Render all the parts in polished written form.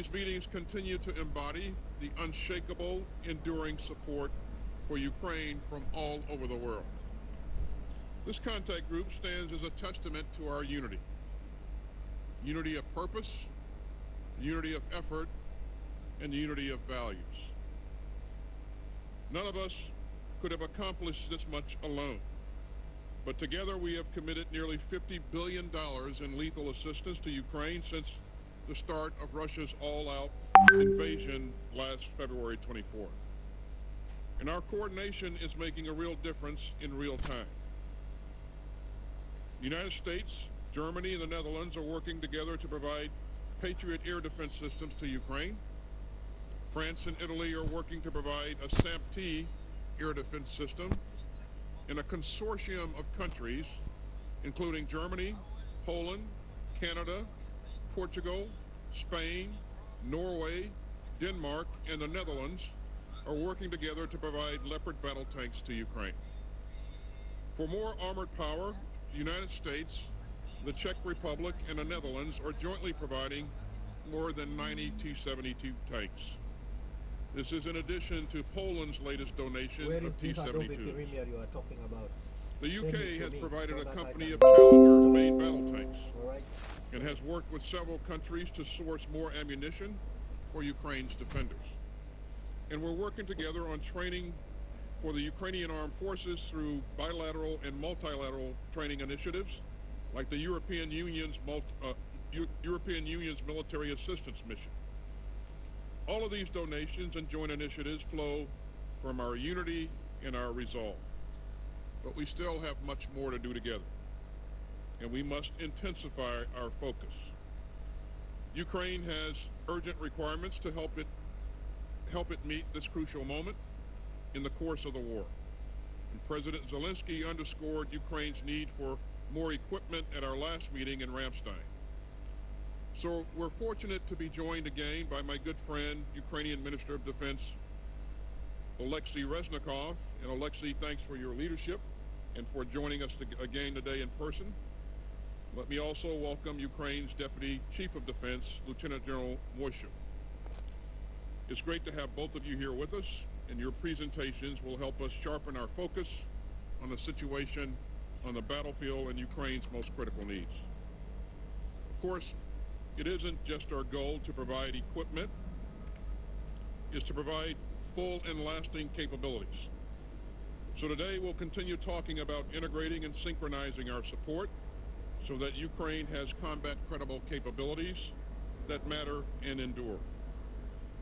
these meetings continue to embody the unshakable, enduring support for Ukraine from all over the world. This contact group stands as a testament to our unity. Unity of purpose, unity of effort, and unity of values. None of us could have accomplished this much alone, but together we have committed nearly $50 billion in lethal assistance to Ukraine since the start of Russia's all-out invasion last February 24th. And our coordination is making a real difference in real time. The United States, Germany, and the Netherlands are working together to provide Patriot air defense systems to Ukraine. France and Italy are working to provide a SAMP-T air defense system. And a consortium of countries, including Germany, Poland, Canada, Portugal, Spain, Norway, Denmark, and the Netherlands, are working together to provide Leopard battle tanks to Ukraine. For more armored power, the United States, the Czech Republic, and the Netherlands are jointly providing more than 90 T-72 tanks. This is in addition to Poland's latest donation of T-72s. You are talking about? The UK has provided a company of Challenger main battle tanks and has worked with several countries to source more ammunition for Ukraine's defenders. And we're working together on training for the Ukrainian armed forces through bilateral and multilateral training initiatives, like the European Union's military assistance mission. All of these donations and joint initiatives flow from our unity and our resolve. But we still have much more to do together, and we must intensify our focus. Ukraine has urgent requirements to help it meet this crucial moment in the course of the war. And President Zelensky underscored Ukraine's need for more equipment at our last meeting in Ramstein. So we're fortunate to be joined again by my good friend, Ukrainian Minister of Defense, Oleksiy Reznikov. And Oleksiy, thanks for your leadership and for joining us again today in person. Let me also welcome Ukraine's Deputy Chief of Defense, Lieutenant General Moishuk. It's great to have both of you here with us, and your presentations will help us sharpen our focus on the situation on the battlefield and Ukraine's most critical needs. Of course, it isn't just our goal to provide equipment, it's to provide full and lasting capabilities. So today we'll continue talking about integrating and synchronizing our support so that Ukraine has combat credible capabilities that matter and endure.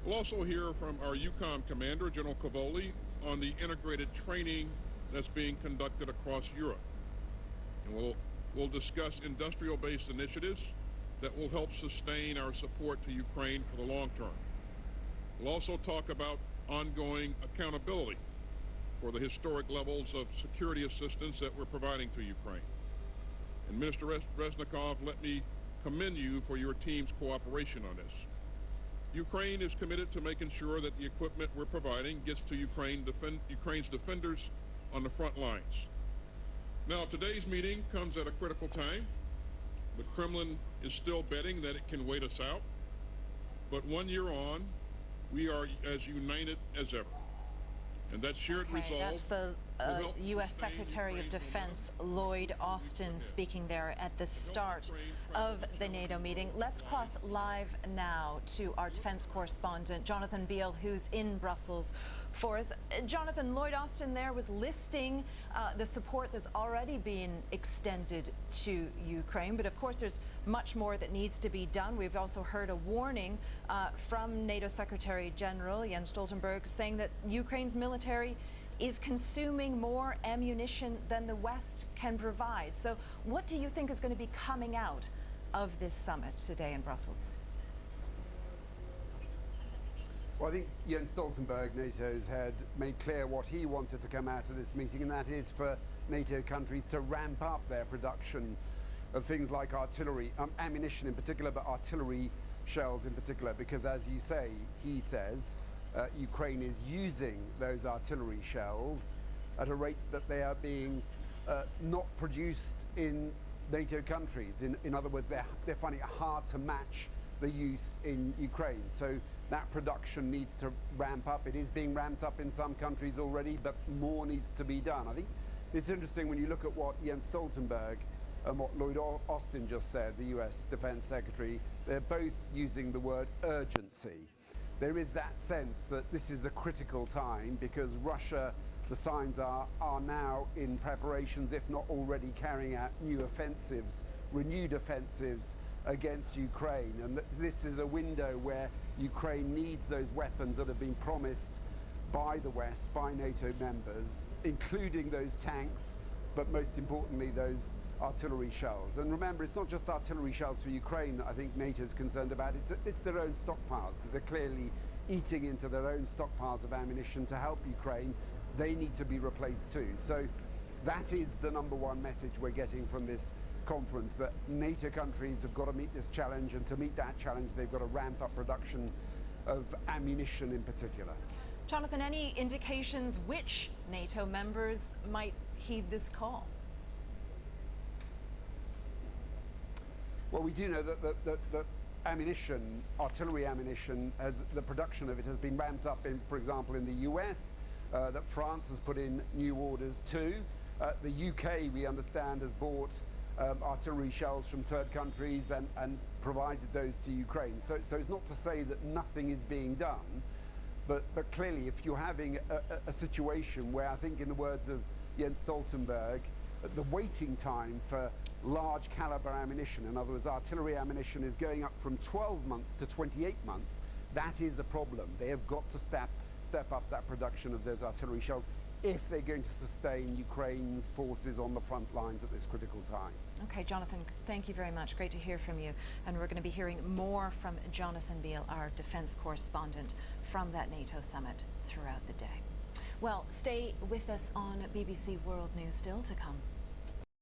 We'll also hear from our EUCOM commander, General Cavoli, on the integrated training that's being conducted across Europe. And we'll discuss industrial-based initiatives that will help sustain our support to Ukraine for the long term. We'll also talk about ongoing accountability for the historic levels of security assistance that we're providing to Ukraine. And Minister Reznikov, let me commend you for your team's cooperation on this. Ukraine is committed to making sure that the equipment we're providing gets to Ukraine's defenders on the front lines. Now, today's meeting comes at a critical time. The Kremlin is still betting that it can wait us out. But 1 year on, we are as united as ever. And that shared resolve. That's the U.S. Secretary of Defense Lloyd Austin speaking there at the start of the NATO meeting. Let's cross live now to our defense correspondent, Jonathan Beale, who's in Brussels for us. Jonathan, Lloyd Austin there was listing the support that's already been extended to Ukraine. But of course, there's much more that needs to be done. We've also heard a warning from NATO Secretary General Jens Stoltenberg saying that Ukraine's military is consuming more ammunition than the West can provide. So what do you think is going to be coming out of this summit today in Brussels? Well, I think Jens Stoltenberg, NATO's head, made clear what he wanted to come out of this meeting, and that is for NATO countries to ramp up their production of things like artillery, ammunition in particular, but artillery shells in particular, because as you say, he says, Ukraine is using those artillery shells at a rate that they are being not produced in NATO countries. In other words, they're finding it hard to match the use in Ukraine. So that production needs to ramp up. It is being ramped up in some countries already, but more needs to be done. I think it's interesting when you look at what Jens Stoltenberg and what Lloyd Austin just said, the US Defense Secretary. They're both using the word urgency. There is that sense that this is a critical time because Russia, the signs are now in preparations, if not already carrying out new offensives, renewed offensives against Ukraine. And this is a window where Ukraine needs those weapons that have been promised by the West, by NATO members, including those tanks, but most importantly, those artillery shells. And remember, it's not just artillery shells for Ukraine that I think NATO is concerned about, it's their own stockpiles, because they're clearly eating into their own stockpiles of ammunition to help Ukraine. They need to be replaced too. So that is the number one message we're getting from this conference, that NATO countries have got to meet this challenge, and to meet that challenge they've got to ramp up production of ammunition in particular. Jonathan, any indications which NATO members might heed this call? Well, we do know that ammunition, artillery ammunition, the production of it has been ramped up in, for example, in the US, that France has put in new orders too. The UK, we understand, has bought artillery shells from third countries and provided those to Ukraine. So it's not to say that nothing is being done, but clearly if you're having a situation where, I think in the words of Jens Stoltenberg, the waiting time for large caliber ammunition, in other words artillery ammunition, is going up from 12 months to 28 months, that is a problem. They have got to step up that production of those artillery shells if they're going to sustain Ukraine's forces on the front lines at this critical time. Okay, Jonathan, thank you very much. Great to hear from you. And we're going to be hearing more from Jonathan Beale, our defense correspondent, from that NATO summit throughout the day. Well, stay with us on BBC World News, still to come.